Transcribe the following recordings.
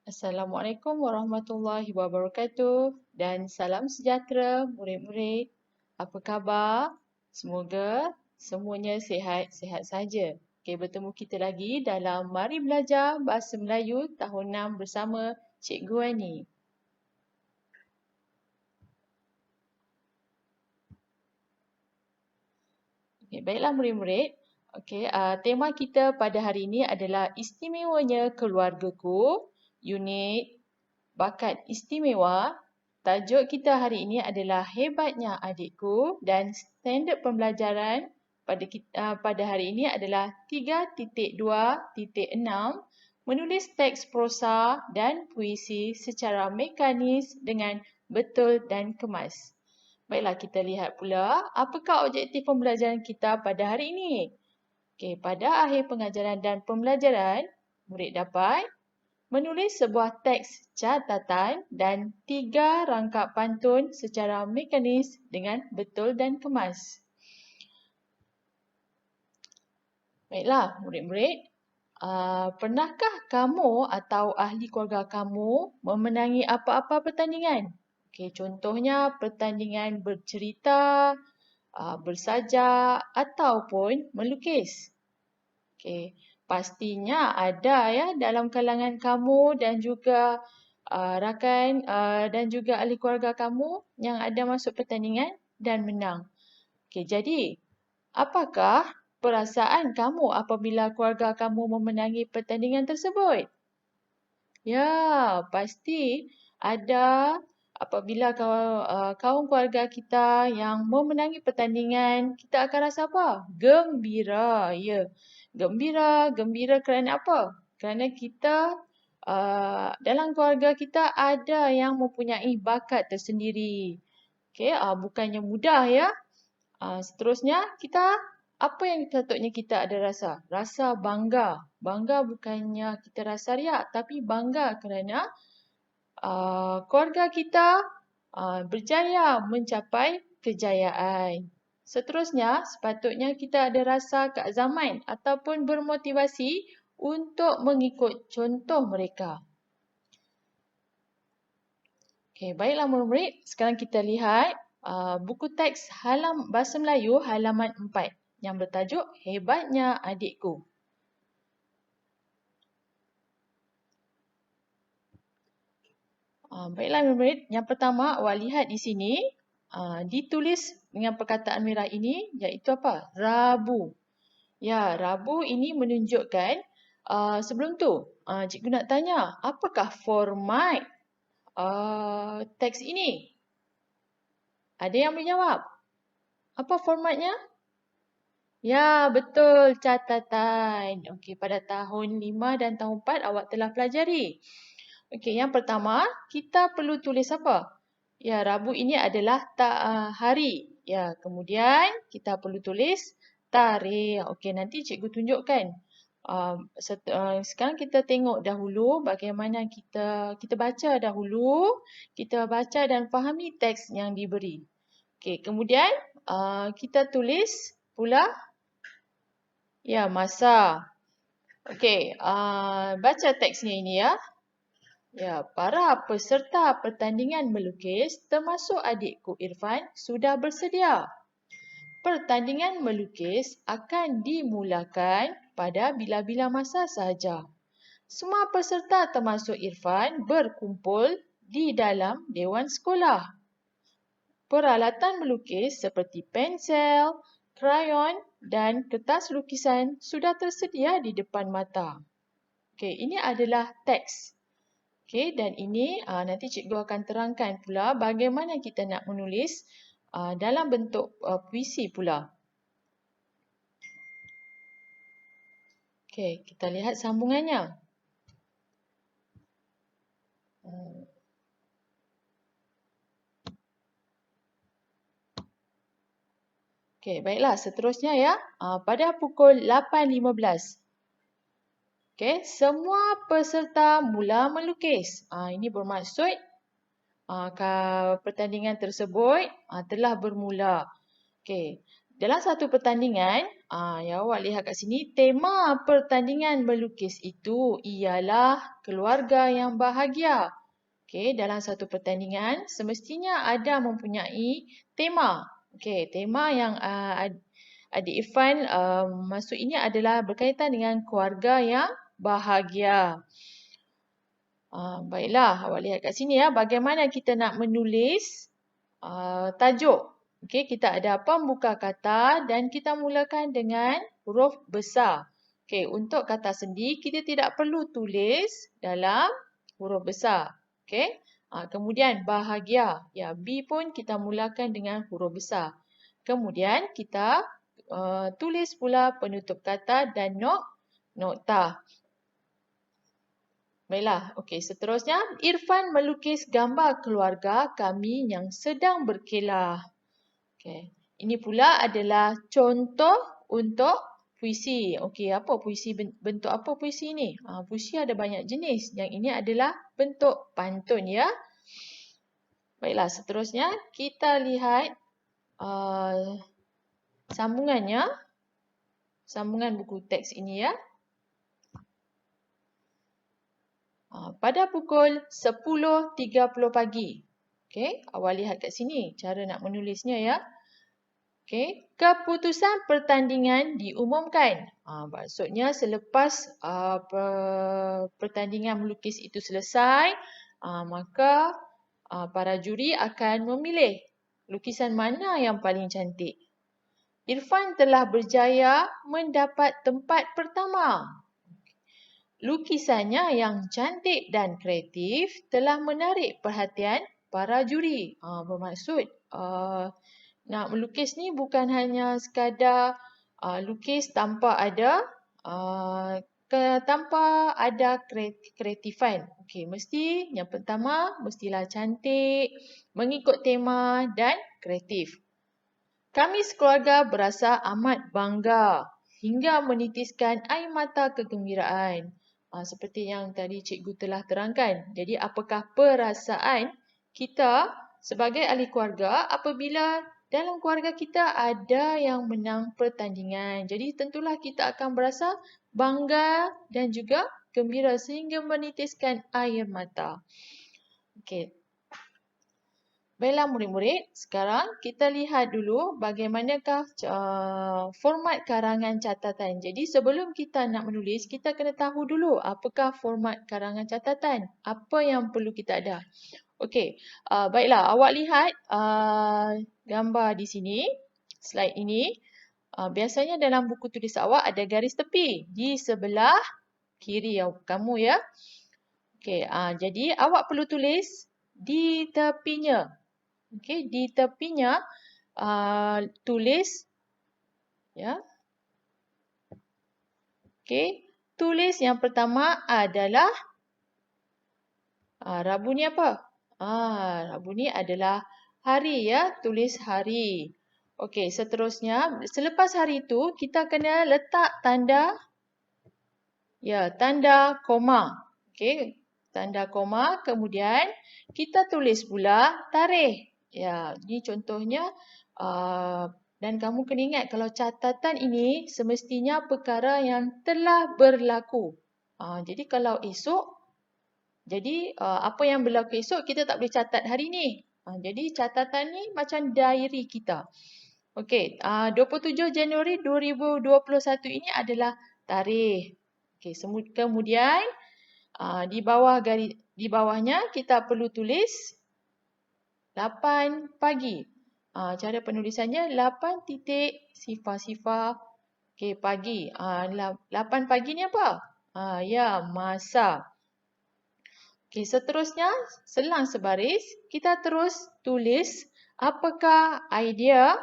Assalamualaikum warahmatullahi wabarakatuh dan salam sejahtera murid-murid. Apa khabar? Semoga semuanya sihat-sihat saja. Okey, bertemu kita lagi dalam Mari Belajar Bahasa Melayu tahun 6 bersama Cikgu Ani. Okey, baiklah murid-murid. Okey, tema kita pada hari ini adalah istimewanya keluargaku, unit Bakat Istimewa. Tajuk kita hari ini adalah Hebatnya Adikku dan standard pembelajaran pada hari ini adalah 3.2.6 menulis teks prosa dan puisi secara mekanis dengan betul dan kemas. Baiklah, kita lihat pula apakah objektif pembelajaran kita pada hari ini. Okey, pada akhir pengajaran dan pembelajaran, murid dapat menulis sebuah teks catatan dan 3 rangkap pantun secara mekanis dengan betul dan kemas. Baiklah, murid-murid. Pernahkah kamu atau ahli keluarga kamu memenangi apa-apa pertandingan? Okey, contohnya pertandingan bercerita, bersajak ataupun melukis. Okey, pastinya ada ya dalam kalangan kamu dan juga rakan dan juga ahli keluarga kamu yang ada masuk pertandingan dan menang. Okey, jadi apakah perasaan kamu apabila keluarga kamu memenangi pertandingan tersebut? Ya, pasti ada apabila kaum keluarga kita yang memenangi pertandingan, kita akan rasa apa? Gembira, ya. Gembira kerana apa? Kerana kita dalam keluarga kita ada yang mempunyai bakat tersendiri. Okey, bukannya mudah ya. Seterusnya apa yang patutnya kita ada rasa? Rasa bangga. Bangga bukannya kita rasa riak, tapi bangga kerana keluarga kita berjaya mencapai kejayaan. Seterusnya, sepatutnya kita ada rasa keazaman ataupun bermotivasi untuk mengikut contoh mereka. Okey, baiklah murid-murid. Sekarang kita lihat buku teks Bahasa Melayu halaman 4 yang bertajuk Hebatnya Adikku. Baiklah murid-murid, yang pertama awak lihat di sini ditulis dengan perkataan merah ini iaitu apa? Rabu. Ya, Rabu ini menunjukkan sebelum tu cikgu nak tanya apakah format teks ini? Ada yang boleh jawab? Apa formatnya? Ya, betul, catatan. Okey, pada tahun 5 dan tahun 4 awak telah pelajari. Okey, yang pertama, kita perlu tulis apa? Ya, Rabu ini adalah hari. Ya, kemudian kita perlu tulis tarikh. Okey, nanti cikgu tunjukkan. Sekarang kita tengok dahulu bagaimana kita baca dahulu. Kita baca dan fahami teks yang diberi. Okey, kemudian kita tulis pula ya, masa. Okey, baca teksnya ini ya. Ya, para peserta pertandingan melukis termasuk adikku Irfan sudah bersedia. Pertandingan melukis akan dimulakan pada bila-bila masa sahaja. Semua peserta termasuk Irfan berkumpul di dalam dewan sekolah. Peralatan melukis seperti pensel, krayon dan kertas lukisan sudah tersedia di depan mata. Okey, ini adalah teks. Okey, dan ini nanti cikgu akan terangkan pula bagaimana kita nak menulis dalam bentuk puisi pula. Okey, kita lihat sambungannya. Okey, baiklah. Seterusnya ya, pada pukul 8.15. Okey, semua peserta mula melukis. Ini bermaksud pertandingan tersebut telah bermula. Okey, dalam satu pertandingan, yang awak lihat kat sini, tema pertandingan melukis itu ialah keluarga yang bahagia. Okey, dalam satu pertandingan semestinya ada mempunyai tema. Okey, tema yang Adik Irfan maksud ini adalah berkaitan dengan keluarga yang bahagia. Baiklah, awak lihat kat sini ya, bagaimana kita nak menulis tajuk. Okey, kita ada pembuka kata dan kita mulakan dengan huruf besar. Okey, untuk kata sendi, kita tidak perlu tulis dalam huruf besar. Okey, kemudian bahagia. Ya, B pun kita mulakan dengan huruf besar. Kemudian kita tulis pula penutup kata dan nokta. Baiklah, okey, seterusnya Irfan melukis gambar keluarga kami yang sedang berkelah. Okey, ini pula adalah contoh untuk puisi. Okey, apa puisi, bentuk apa puisi ni? Puisi ada banyak jenis. Yang ini adalah bentuk pantun ya. Baiklah, seterusnya kita lihat sambungannya. Sambungan buku teks ini ya. Pada pukul 10.30 pagi. Okey, awak lihat kat sini cara nak menulisnya ya. Okey, keputusan pertandingan diumumkan. Maksudnya selepas pertandingan melukis itu selesai, maka para juri akan memilih lukisan mana yang paling cantik. Irfan telah berjaya mendapat tempat pertama. Lukisannya yang cantik dan kreatif telah menarik perhatian para juri. Bermaksud nak melukis ni bukan hanya sekadar lukis tanpa ada kreatifan. Okey, mesti yang pertama mestilah cantik, mengikut tema dan kreatif. Kami sekeluarga berasa amat bangga hingga menitiskan air mata kegembiraan. Seperti yang tadi cikgu telah terangkan. Jadi apakah perasaan kita sebagai ahli keluarga apabila dalam keluarga kita ada yang menang pertandingan. Jadi tentulah kita akan berasa bangga dan juga gembira sehingga menitiskan air mata. Okey. Baiklah murid-murid, sekarang kita lihat dulu bagaimanakah format karangan catatan. Jadi sebelum kita nak menulis, kita kena tahu dulu apakah format karangan catatan. Apa yang perlu kita ada. Okey, baiklah awak lihat gambar di sini, slide ini. Biasanya dalam buku tulis awak ada garis tepi di sebelah kiri kamu ya. Okey, jadi awak perlu tulis di tepinya. Okey, di tepinya tulis ya. Okey, tulis yang pertama adalah Rabu ni apa? Rabu ni adalah hari ya, tulis hari. Okey, seterusnya selepas hari itu kita kena letak tanda koma. Okey, tanda koma, kemudian kita tulis pula tarikh. Ya, ini contohnya dan kamu kena ingat kalau catatan ini semestinya perkara yang telah berlaku. Jadi kalau esok, apa yang berlaku esok kita tak boleh catat hari ni. Jadi catatan ni macam diary kita. Okey, 27 Januari 2021 ini adalah tarikh. Okey, kemudian di bawahnya kita perlu tulis 8 pagi. Cara penulisannya 8 titik sifar-sifar pagi. 8 pagi ni apa? Ya, masa. Okey, seterusnya selang sebaris kita terus tulis apakah idea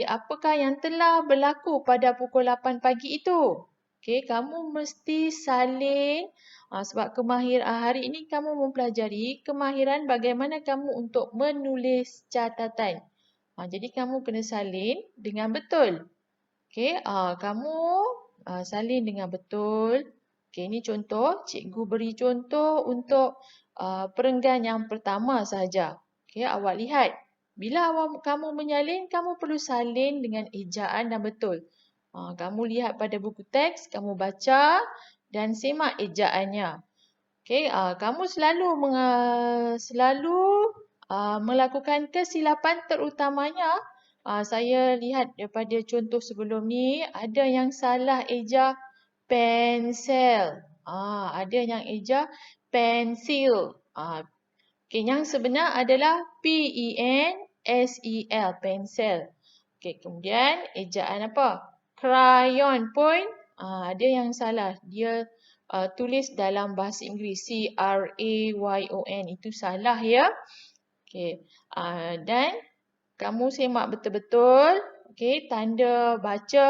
apakah yang telah berlaku pada pukul 8 pagi itu. Okey, kamu mesti salin sebab hari ini kamu mempelajari kemahiran bagaimana kamu untuk menulis catatan. Jadi kamu kena salin dengan betul. Okey, kamu salin dengan betul. Okey, ini contoh. Cikgu beri contoh untuk perenggan yang pertama sahaja. Okey, awak lihat bila kamu menyalin, kamu perlu salin dengan ejaan dan betul. Kamu lihat pada buku teks, kamu baca dan semak ejaannya. Okey, kamu selalu melakukan kesilapan, terutamanya saya lihat daripada contoh sebelum ni ada yang salah eja pensel. Ada yang eja pensil. Okey, yang sebenar adalah P-E-N-S-E-L, pensel. Okey, kemudian ejaan apa? Crayon pun ada yang salah. Dia tulis dalam bahasa Inggeris C-R-A-Y-O-N. Itu salah ya. Okey, dan kamu semak betul-betul. Okey, tanda baca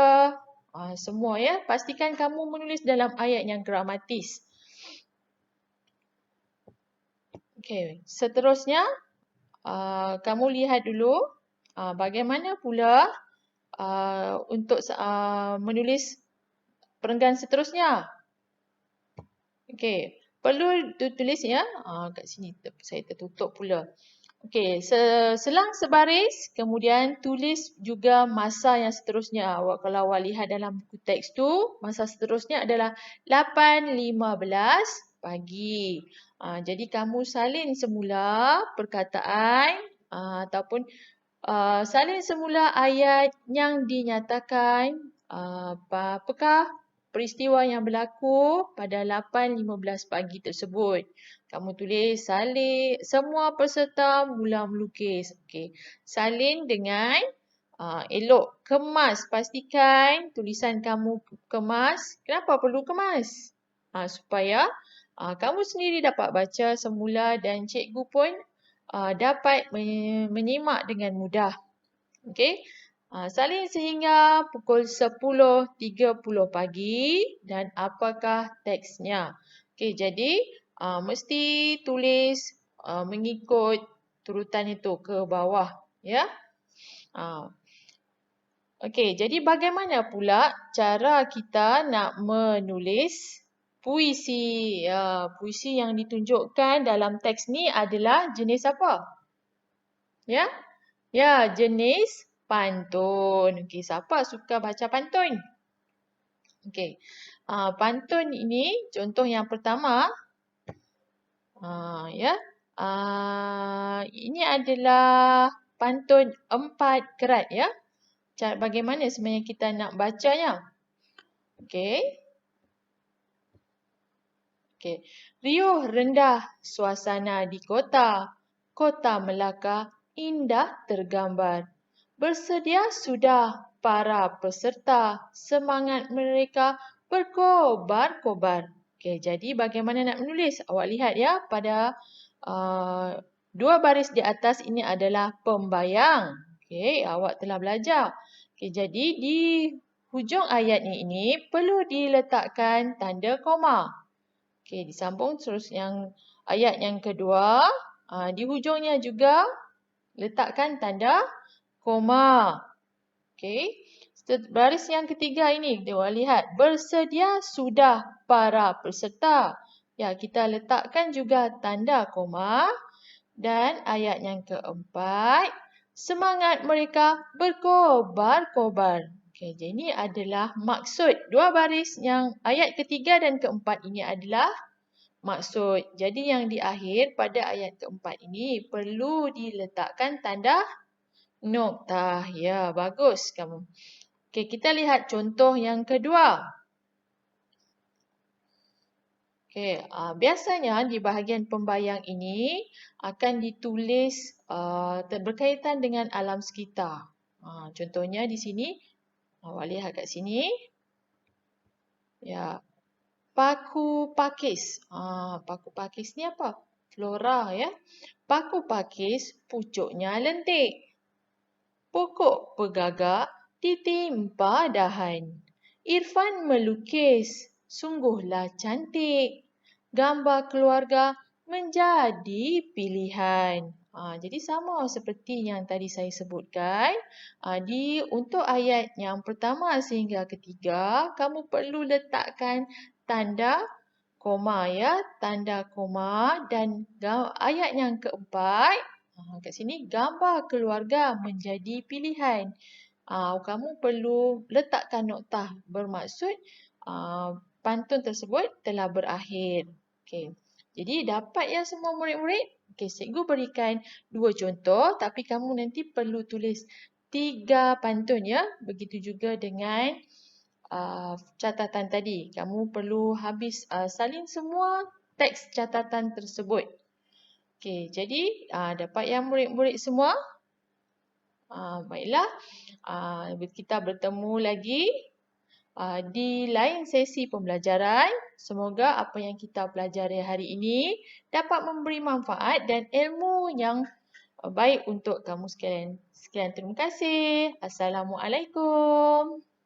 semua ya. Pastikan kamu menulis dalam ayat yang gramatis. Okey, seterusnya kamu lihat dulu bagaimana pula untuk menulis perenggan seterusnya. Okey, perlu tulis ya. Kat sini saya tertutup pula. Okey, selang sebaris, kemudian tulis juga masa yang seterusnya. Kalau awak lihat dalam buku teks tu, masa seterusnya adalah 8.15 pagi. Jadi kamu salin semula perkataan ataupun salin semula ayat yang dinyatakan apakah peristiwa yang berlaku pada 8.15 pagi tersebut. Kamu tulis salin, semua peserta mula melukis. Okey. Salin dengan elok. Kemas. Pastikan tulisan kamu kemas. Kenapa perlu kemas? Supaya kamu sendiri dapat baca semula dan cikgu pun dapat menyimak dengan mudah. Okey. Salin sehingga pukul 10.30 pagi dan apakah teksnya. Okey, jadi mesti tulis mengikut turutan itu ke bawah ya. Okey, jadi bagaimana pula cara kita nak menulis puisi? Puisi yang ditunjukkan dalam teks ni adalah jenis apa? Ya? Ya, jenis pantun. Okey, siapa suka baca pantun? Okey. Pantun ini contoh yang pertama. Ya. Ini adalah pantun 4 kerat ya. Bagaimana sebenarnya kita nak bacanya? Okey. Okey. Riuh rendah suasana di kota. Kota Melaka indah tergambar. Bersedia sudah para peserta. Semangat mereka berkobar-kobar. Okey, jadi bagaimana nak menulis? Awak lihat ya pada dua baris di atas ini adalah pembayang. Okey, awak telah belajar. Okey, jadi di hujung ayat ini perlu diletakkan tanda koma. Okey, disambung terus yang ayat yang kedua. Di hujungnya juga letakkan tanda koma. Okey. Baris yang ketiga ini, kita lihat. Bersedia sudah para peserta. Ya, kita letakkan juga tanda koma. Dan ayat yang keempat, semangat mereka berkobar-kobar. Okey, jadi ini adalah maksud. Dua baris yang ayat ketiga dan keempat ini adalah maksud. Jadi yang di akhir pada ayat keempat ini perlu diletakkan tanda noktah. Ya, bagus kamu. Okey, kita lihat contoh yang kedua. Okey, biasanya di bahagian pembayang ini akan ditulis berkaitan dengan alam sekitar. Contohnya di sini, awak lihat kat sini. Ya, paku pakis. Paku pakis ni apa? Flora ya. Paku pakis pucuknya lentik. Pokok pegagak ditimpa dahan. Irfan melukis, sungguhlah cantik. Gambar keluarga menjadi pilihan. Jadi sama seperti yang tadi saya sebutkan. Untuk ayat yang pertama sehingga ketiga, kamu perlu letakkan tanda koma ya. Tanda koma dan ayat yang keempat, Kat sini gambar keluarga menjadi pilihan. Kamu perlu letakkan noktah bermaksud pantun tersebut telah berakhir. Okey. Jadi dapat ya semua murid-murid? Okey, cikgu berikan 2 contoh tapi kamu nanti perlu tulis 3 pantun ya. Begitu juga dengan catatan tadi. Kamu perlu habis salin semua teks catatan tersebut. Okey, jadi dapat ya murid-murid semua? Baiklah, kita bertemu lagi di lain sesi pembelajaran. Semoga apa yang kita pelajari hari ini dapat memberi manfaat dan ilmu yang baik untuk kamu sekalian. Sekian, terima kasih. Assalamualaikum.